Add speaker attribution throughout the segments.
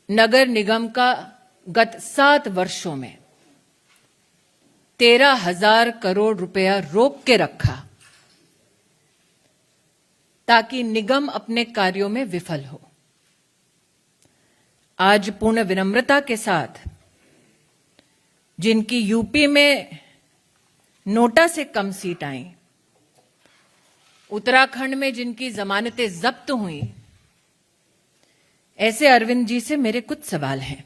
Speaker 1: नगर निगम का गत 7 वर्षों में 13,000 करोड़ रुपया रोक के रखा ताकि निगम अपने कार्यों में विफल हो। आज पूर्ण विनम्रता के साथ जिनकी यूपी में नोटा से कम सीट आई, उत्तराखंड में जिनकी जमानतें जब्त हुई, ऐसे अरविंद जी से मेरे कुछ सवाल हैं।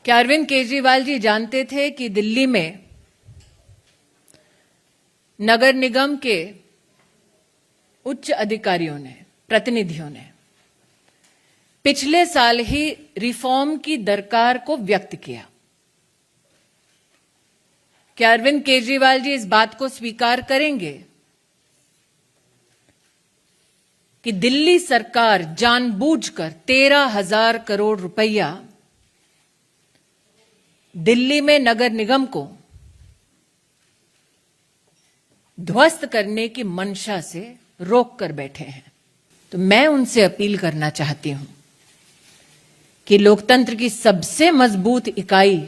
Speaker 1: क्या अरविंद केजरीवाल जी जानते थे कि दिल्ली में नगर निगम के उच्च अधिकारियों ने, प्रतिनिधियों ने पिछले साल ही रिफॉर्म की दरकार को व्यक्त किया? क्या अरविंद केजरीवाल जी इस बात को स्वीकार करेंगे कि दिल्ली सरकार जानबूझकर 13,000 करोड़ रुपया दिल्ली में नगर निगम को ध्वस्त करने की मंशा से रोक कर बैठे हैं? तो मैं उनसे अपील करना चाहती हूं कि लोकतंत्र की सबसे मजबूत इकाई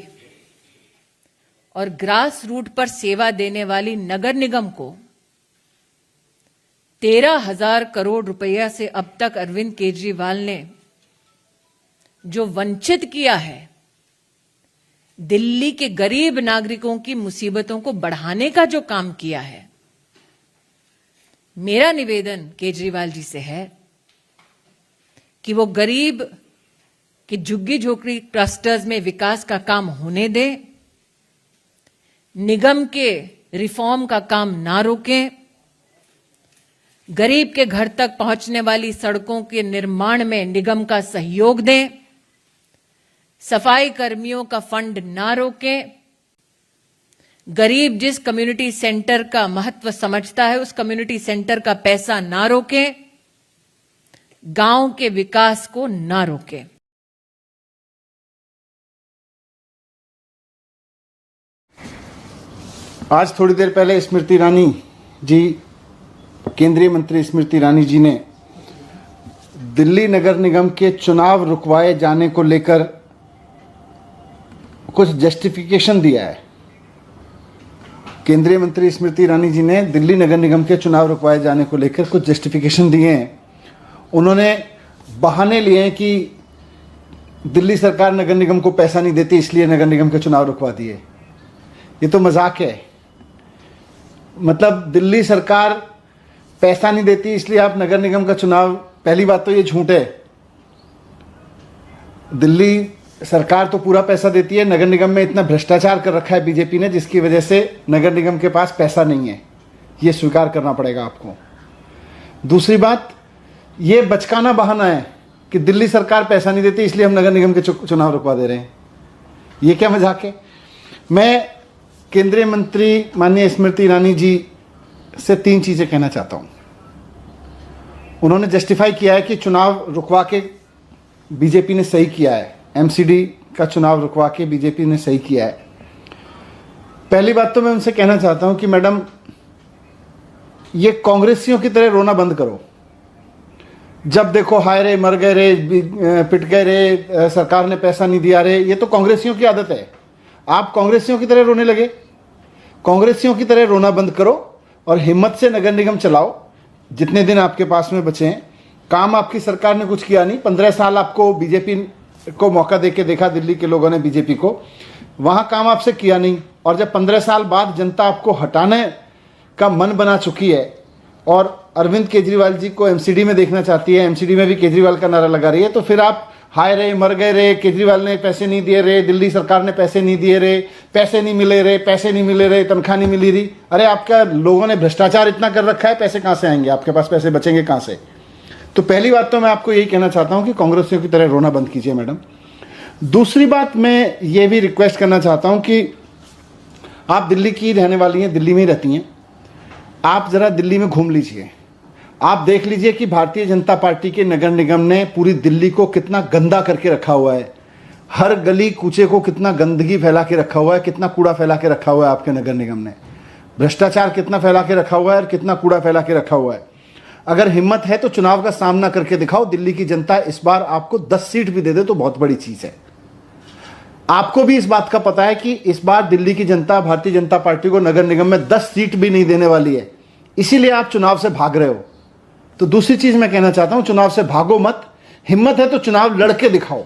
Speaker 1: और ग्रास रूट पर सेवा देने वाली नगर निगम को 13,000 करोड़ रुपया से अब तक अरविंद केजरीवाल ने जो वंचित किया है, दिल्ली के गरीब नागरिकों की मुसीबतों को बढ़ाने का जो काम किया है, मेरा निवेदन केजरीवाल जी से है कि वो गरीब की झुग्गी झोपड़ी क्लस्टर्स में विकास का काम होने दें, निगम के रिफॉर्म का काम ना रोकें, गरीब के घर तक पहुंचने वाली सड़कों के निर्माण में निगम का सहयोग दें, सफाई कर्मियों का फंड ना रोकें, गरीब जिस कम्युनिटी सेंटर का महत्व समझता है उस कम्युनिटी सेंटर का पैसा ना रोकें, गांव के विकास को ना रोकें।
Speaker 2: आज थोड़ी देर पहले स्मृति ईरानी जी, केंद्रीय मंत्री स्मृति ईरानी जी ने दिल्ली नगर निगम के चुनाव रुकवाए जाने को लेकर कुछ जस्टिफिकेशन दिया है। केंद्रीय मंत्री स्मृति ईरानी जी ने दिल्ली नगर निगम के चुनाव रुकवाए जाने को लेकर कुछ जस्टिफिकेशन दिए हैं। उन्होंने बहाने लिए हैं कि दिल्ली सरकार नगर निगम को पैसा नहीं देती इसलिए नगर निगम के चुनाव रुकवा दिए। ये तो मजाक है। मतलब दिल्ली सरकार पैसा नहीं देती इसलिए आप नगर निगम का चुनाव, पहली बात तो ये झूठ है। दिल्ली सरकार तो पूरा पैसा देती है। नगर निगम में इतना भ्रष्टाचार कर रखा है बीजेपी ने जिसकी वजह से नगर निगम के पास पैसा नहीं है, ये स्वीकार करना पड़ेगा आपको। दूसरी बात, ये बचकाना बहाना है कि दिल्ली सरकार पैसा नहीं देती इसलिए हम नगर निगम के चुनाव रुकवा दे रहे हैं। ये क्या मजाक है? मैं केंद्रीय मंत्री माननीय स्मृति ईरानी जी से 3 चीजें कहना चाहता हूं। उन्होंने जस्टिफाई किया है कि चुनाव रुकवा के बीजेपी ने सही किया है, एमसीडी का चुनाव रुकवा के बीजेपी ने सही किया है। पहली बात तो मैं उनसे कहना चाहता हूं कि मैडम, ये कांग्रेसियों की तरह रोना बंद करो। जब देखो हाय रे, मर गए रे, पिट गए रे, सरकार ने पैसा नहीं दिया रे, ये तो कांग्रेसियों की आदत है। आप कांग्रेसियों की तरह रोने लगे। कांग्रेसियों की तरह रोना बंद करो और हिम्मत से नगर निगम चलाओ जितने दिन आपके पास में बचे हैं। काम आपकी सरकार ने कुछ किया नहीं। 15 साल आपको बीजेपी को मौका देके देखा, दिल्ली के लोगों ने बीजेपी को, वहां काम आपसे किया नहीं। और जब 15 साल बाद जनता आपको हटाने का मन बना चुकी है और अरविंद केजरीवाल जी को एमसीडी में देखना चाहती है, एमसीडी में भी केजरीवाल का नारा लगा रही है, तो फिर आप हाय रे, मर गए रे, केजरीवाल ने पैसे नहीं दिए रे, दिल्ली सरकार ने पैसे नहीं दिए रे, पैसे नहीं मिले रे, पैसे नहीं मिले रे, तनख्वाह नहीं मिली रही। अरे आपका लोगों ने भ्रष्टाचार इतना कर रखा है, पैसे कहां से आएंगे? आपके पास पैसे बचेंगे कहां से? तो पहली बात तो मैं आपको यही कहना चाहता हूं कि कांग्रेसियों की तरह रोना बंद कीजिए मैडम। दूसरी बात, मैं ये भी रिक्वेस्ट करना चाहता हूं कि आप दिल्ली की रहने वाली हैं, दिल्ली में ही रहती हैं, आप जरा दिल्ली में घूम लीजिए। आप देख लीजिए कि भारतीय जनता पार्टी के नगर निगम ने पूरी दिल्ली को कितना गंदा करके रखा हुआ है। हर गली कूचे को कितना गंदगी फैला के रखा हुआ है, कितना कूड़ा फैला के रखा हुआ है आपके नगर निगम ने। भ्रष्टाचार कितना फैला के रखा हुआ है और कितना कूड़ा फैला के रखा हुआ है। अगर हिम्मत है तो चुनाव का सामना करके दिखाओ। दिल्ली की जनता इस बार आपको 10 सीट भी दे दे तो बहुत बड़ी चीज है। आपको भी इस बात का पता है कि इस बार दिल्ली की जनता भारतीय जनता पार्टी को नगर निगम में 10 सीट भी नहीं देने वाली है, इसीलिए आप चुनाव से भाग रहे हो। तो दूसरी चीज मैं कहना चाहता हूं, चुनाव से भागो मत, हिम्मत है तो चुनाव लड़के दिखाओ।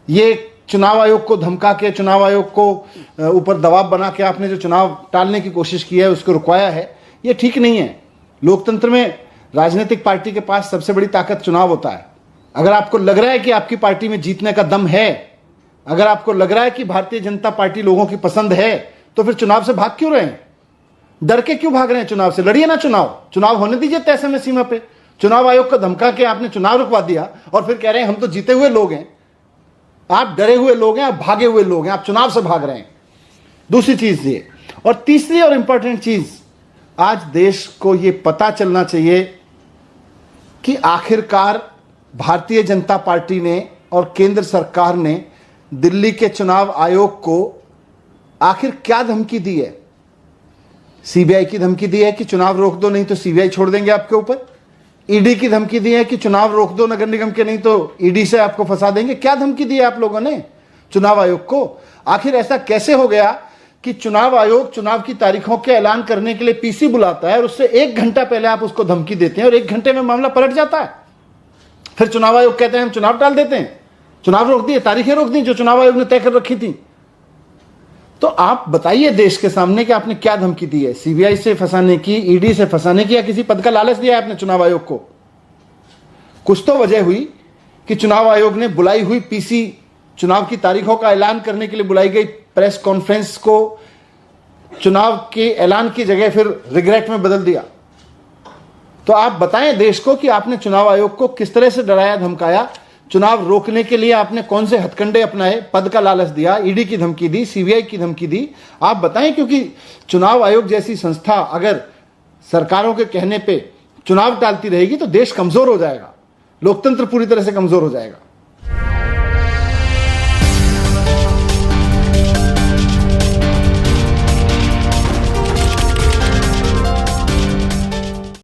Speaker 2: ये चुनाव आयोग को धमका के, चुनाव आयोग को ऊपर दबाव बना के आपने जो चुनाव टालने की कोशिश की है, उसको रुकवाया है, ये ठीक नहीं है। लोकतंत्र में राजनीतिक पार्टी के पास सबसे बड़ी ताकत चुनाव होता है। अगर आपको लग रहा है कि आपकी पार्टी में जीतने का दम है, अगर आपको लग रहा है कि भारतीय जनता पार्टी लोगों की पसंद है, तो फिर चुनाव से भाग क्यों रहे हैं? डर के क्यों भाग रहे हैं? चुनाव से लड़िए ना। चुनाव होने दीजिए तय समय सीमा पे। चुनाव आयोग को धमका के आपने चुनाव रुकवा दिया और फिर कह रहे हैं हम तो जीते हुए लोग हैं। आप डरे हुए लोग हैं, आप भागे हुए लोग हैं, आप चुनाव से भाग रहे हैं। दूसरी चीज ये, और तीसरी और इंपॉर्टेंट चीज, आज देश को यह पता चलना चाहिए कि आखिरकार भारतीय जनता पार्टी ने और केंद्र सरकार ने दिल्ली के चुनाव आयोग को आखिर क्या धमकी दी है। सीबीआई की धमकी दी है कि चुनाव रोक दो, नहीं तो सीबीआई छोड़ देंगे आपके ऊपर। ईडी की धमकी दी है कि चुनाव रोक दो नगर निगम के, नहीं तो ईडी से आपको फंसा देंगे। क्या धमकी दी है आप लोगों ने चुनाव आयोग को? आखिर ऐसा कैसे हो गया कि चुनाव आयोग चुनाव की तारीखों के ऐलान करने के लिए पीसी बुलाता है और उससे 1 घंटा पहले आप उसको धमकी देते हैं और 1 घंटे में मामला पलट जाता है। फिर चुनाव आयोग कहते हैं हम चुनाव टाल देते हैं, चुनाव रोक दिए, तारीखें रोक दी जो चुनाव आयोग ने तय कर रखी थी। तो आप बताइए देश के सामने कि आपने क्या धमकी दी है? सीबीआई से फंसाने की, ईडी से फंसाने की, या किसी पद का लालच दिया है आपने चुनाव आयोग को? कुछ तो वजह हुई कि चुनाव आयोग ने बुलाई हुई पीसी, चुनाव की तारीखों का ऐलान करने के लिए बुलाई गई प्रेस कॉन्फ्रेंस को चुनाव के ऐलान की जगह फिर रिग्रेट में बदल दिया। तो आप बताएं देश को कि आपने चुनाव आयोग को किस तरह से डराया धमकाया, चुनाव रोकने के लिए आपने कौन से हथकंडे अपनाए, पद का लालच दिया, ईडी की धमकी दी, सीबीआई की धमकी दी, आप बताएं। क्योंकि चुनाव आयोग जैसी संस्था अगर सरकारों के कहने पे चुनाव टालती रहेगी तो देश कमजोर हो जाएगा, लोकतंत्र पूरी तरह से कमजोर हो जाएगा।